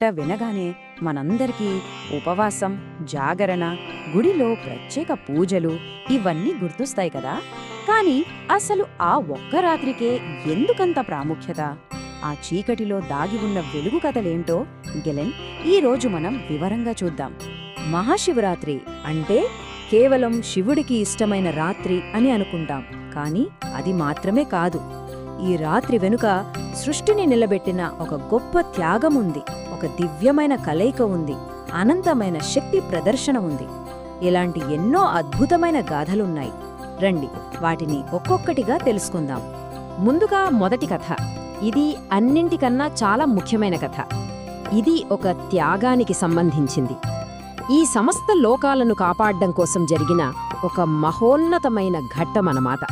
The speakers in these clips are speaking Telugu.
వినగానే మనందరికీ ఉపవాసం, జాగరణ, గుడిలో ప్రత్యేక పూజలు ఇవన్నీ గుర్తొస్తాయి కదా. కాని అసలు ఆ ఒక్క రాత్రికే ఎందుకంత ప్రాముఖ్యత? ఆ చీకటిలో దాగి ఉన్న వెలుగు కథలేంటో గెలెన్ ఈరోజు మనం వివరంగా చూద్దాం. మహాశివరాత్రి అంటే కేవలం శివుడికి ఇష్టమైన రాత్రి అని అనుకుంటాం, కాని అది మాత్రమే కాదు. ఈ రాత్రి వెనుక సృష్టిని నిలబెట్టిన ఒక గొప్ప త్యాగముంది, ఒక దివ్యమైన కలయిక ఉంది, అనంతమైన శక్తి ప్రదర్శన ఉంది. ఇలాంటి ఎన్నో అద్భుతమైన గాథలున్నాయి. రండి వాటిని ఒక్కొక్కటిగా తెలుసుకుందాం. ముందుగా మొదటి కథ. ఇది అన్నింటికన్నా చాలా ముఖ్యమైన కథ. ఇది ఒక త్యాగానికి సంబంధించింది. ఈ సమస్త లోకాలను కాపాడ్డం కోసం జరిగిన ఒక మహోన్నతమైన ఘట్టమన్నమాట.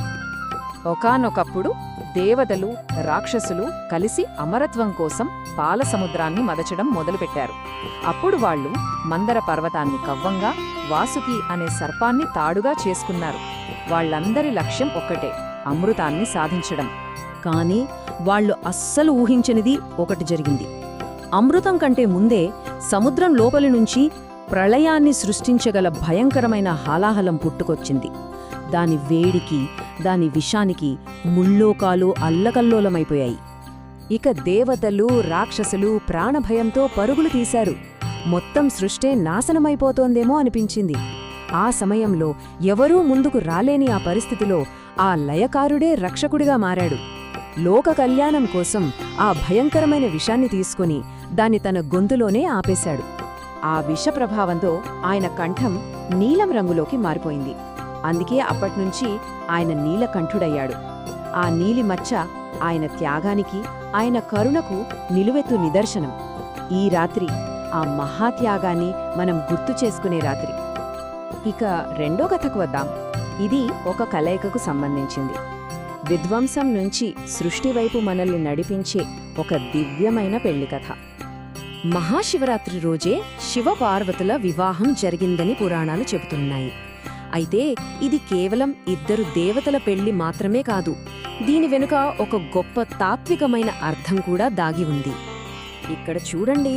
ఒకానొకప్పుడు దేవతలు, రాక్షసులు కలిసి అమరత్వం కోసం పాలసముద్రాన్ని మదచడం మొదలుపెట్టారు. అప్పుడు వాళ్ళు మందర పర్వతాన్ని కవ్వంగా, వాసుకి అనే సర్పాన్ని తాడుగా చేసుకున్నారు. వాళ్ళందరి లక్ష్యం ఒక్కటే, అమృతాన్ని సాధించడం. కాని వాళ్ళు అస్సలు ఊహించనిది ఒకటి జరిగింది. అమృతం కంటే ముందే సముద్రం లోపలి నుంచి ప్రళయాన్ని సృష్టించగల భయంకరమైన హాలాహలం పుట్టుకొచ్చింది. దాని వేడికి, దాని విషానికి ముల్లోకాలు అల్లకల్లోలమైపోయాయి. ఇక దేవతలు, రాక్షసులు ప్రాణభయంతో పరుగులు తీశారు. మొత్తం సృష్టే నాశనమైపోతోందేమో అనిపించింది. ఆ సమయంలో ఎవరూ ముందుకు రాలేని ఆ పరిస్థితిలో ఆ లయకారుడే రక్షకుడిగా మారాడు. లోక కళ్యాణం కోసం ఆ భయంకరమైన విషాన్ని తీసుకుని దాన్ని తన గొంతులోనే ఆపేశాడు. ఆ విష ప్రభావంతో ఆయన కంఠం నీలం రంగులోకి మారిపోయింది. అందుకే అప్పట్నుంచి ఆయన నీలకంఠుడయ్యాడు. ఆ నీలి మచ్చ ఆయన త్యాగానికి, ఆయన కరుణకు నిలువెత్తు నిదర్శనం. ఈ రాత్రి ఆ మహాత్యాగాన్ని మనం గుర్తు చేసుకునే రాత్రి. ఇక రెండో కథకు వద్దాం. ఇది ఒక కలయికకు సంబంధించింది. విధ్వంసం నుంచి సృష్టివైపు మనల్ని నడిపించే ఒక దివ్యమైన పెళ్లి కథ. మహాశివరాత్రి రోజే శివపార్వతుల వివాహం జరిగిందని పురాణాలు చెబుతున్నాయి. అయితే ఇది కేవలం ఇద్దరు దేవతల పెళ్లి మాత్రమే కాదు. దీని వెనుక ఒక గొప్ప తాత్వికమైన అర్థం కూడా దాగి ఉంది. ఇక్కడ చూడండి,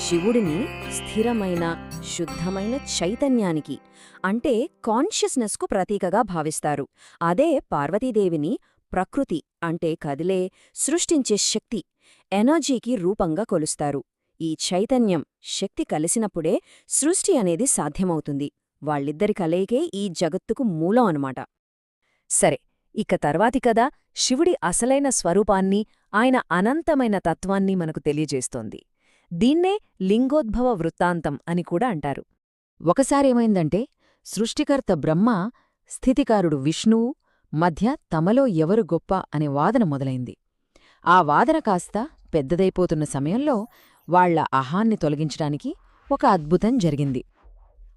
శివుడిని స్థిరమైన, శుద్ధమైన చైతన్యానికి అంటే కాన్షియస్నెస్కు ప్రతీకగా భావిస్తారు. అదే పార్వతీదేవిని ప్రకృతి అంటే కదిలే, సృష్టించే శక్తి, ఎనర్జీకి రూపంగా కొలుస్తారు. ఈ చైతన్యం, శక్తి కలిసినప్పుడే సృష్టి అనేది సాధ్యమవుతుంది. వాళ్ళిద్దరి కలయికే ఈ జగత్తుకు మూలం అన్నమాట. సరే, ఇక తర్వాతి కథ శివుడి అసలైన స్వరూపాన్ని, ఆయన అనంతమైన తత్వాన్ని మనకు తెలియజేస్తోంది. దీన్నే లింగోద్భవ వృత్తాంతం అని కూడా అంటారు. ఒకసారేమైందంటే, సృష్టికర్త బ్రహ్మ, స్థితికారుడు విష్ణువు మధ్య తమలో ఎవరు గొప్ప అనే వాదన మొదలైంది. ఆ వాదన కాస్త పెద్దదైపోతున్న సమయంలో వాళ్ల అహాన్ని తొలగించడానికి ఒక అద్భుతం జరిగింది.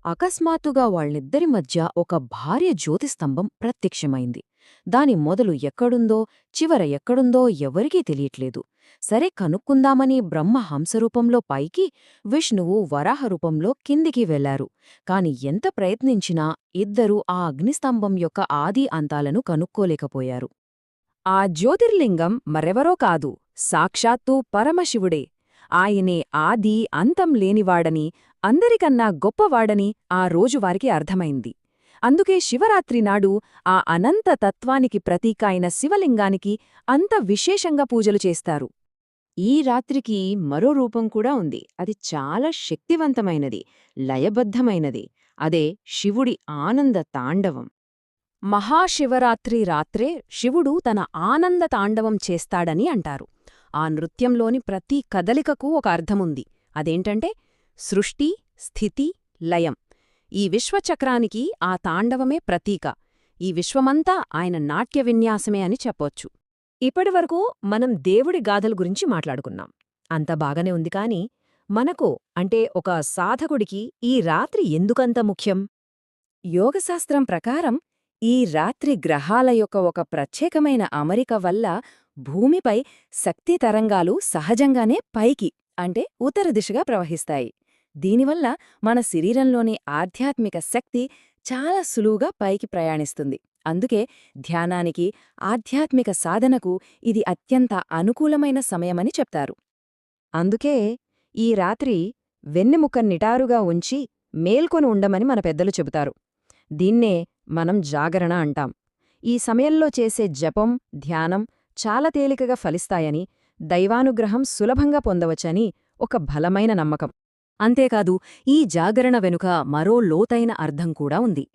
అకస్మాత్తుగా వాళ్ళిద్దరి మధ్య ఒక భార్య జ్యోతిస్తంభం ప్రత్యక్షమైంది. దాని మొదలు ఎక్కడుందో, చివర ఎక్కడుందో ఎవరికీ తెలియట్లేదు. సరే, కనుక్కుందామని బ్రహ్మ హంసరూపంలో పైకి, విష్ణువు వరాహరూపంలో కిందికి వెళ్లారు. కాని ఎంత ప్రయత్నించినా ఇద్దరూ ఆ అగ్నిస్తంభం యొక్క ఆది అంతాలను కనుక్కోలేకపోయారు. ఆ జ్యోతిర్లింగం మరెవరో కాదు, సాక్షాత్తూ పరమశివుడే. ఆయనే ఆది అంతం లేనివాడని, అందరికన్నా గొప్పవాడని ఆ రోజు వారికి అర్థమైంది. అందుకే శివరాత్రి నాడు ఆ అనంత తత్వానికి ప్రతీక అయిన శివలింగానికి అంత విశేషంగా పూజలు చేస్తారు. ఈ రాత్రికి మరో రూపం కూడా ఉంది. అది చాలా శక్తివంతమైనది, లయబద్ధమైనది. అదే శివుడి ఆనంద తాండవం. మహాశివరాత్రి రాత్రే శివుడు తన ఆనంద తాండవం చేస్తాడని అంటారు. ఆ నృత్యంలోని ప్రతి కదలికకు ఒక అర్థముంది. అదేంటంటే సృష్టి, స్థితి, లయం. ఈ విశ్వచక్రానికి ఆ తాండవమే ప్రతీక. ఈ విశ్వమంతా ఆయన నాట్య విన్యాసమే అని చెప్పొచ్చు. ఇప్పటివరకు మనం దేవుడి గాథల గురించి మాట్లాడుకున్నాం. అంత బాగానే ఉంది. కాని మనకు అంటే ఒక సాధకుడికి ఈ రాత్రి ఎందుకంత ముఖ్యం? యోగశాస్త్రం ప్రకారం ఈ రాత్రి గ్రహాల యొక్క ఒక ప్రత్యేకమైన అమరిక వల్ల భూమిపై శక్తి తరంగాలు సహజంగానే పైకి అంటే ఉత్తర దిశగా ప్రవహిస్తాయి. దీనివల్ల మన శరీరంలోని ఆధ్యాత్మిక శక్తి చాలా సులువుగా పైకి ప్రయాణిస్తుంది. అందుకే ధ్యానానికి, ఆధ్యాత్మిక సాధనకు ఇది అత్యంత అనుకూలమైన సమయమని చెప్తారు. అందుకే ఈ రాత్రి వెన్నెముక నిటారుగా ఉంచి మేల్కొని ఉండమని మన పెద్దలు చెబుతారు. దీన్నే మనం జాగరణ అంటాం. ఈ సమయంలో చేసే జపం, ధ్యానం చాలా తేలికగా ఫలిస్తాయని, దైవానుగ్రహం సులభంగా పొందవచ్చని ఒక బలమైన నమ్మకం. అంతేకాదు, ఈ జాగరణ వెనుక మరో లోతైన అర్థం కూడా ఉంది.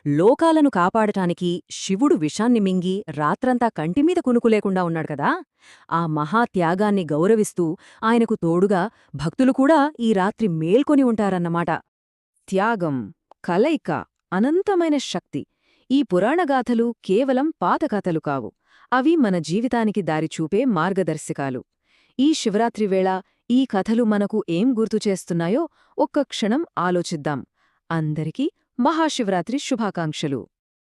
లోకాలను కాపాడటానికి శివుడు విషాన్ని మింగి రాత్రంతా కంటిమీద కునుకులేకుండా ఉన్నాడు కదా, ఆ మహాత్యాగాన్ని గౌరవిస్తూ ఆయనకు తోడుగా భక్తులు కూడా ఈ రాత్రి మేల్కొని ఉంటారన్నమాట. త్యాగం, కలయిక, అనంతమైన శక్తి. ఈ పురాణగాథలు కేవలం పాత కథలు కావు. అవి మన జీవితానికి దారిచూపే మార్గదర్శకాలు. ఈ శివరాత్రి వేళ ఈ కథలు మనకు ఏం గుర్తుచేస్తున్నాయో ఒక్క క్షణం ఆలోచిద్దాం. అందరికీ మహాశివరాత్రి శుభాకాంక్షలు.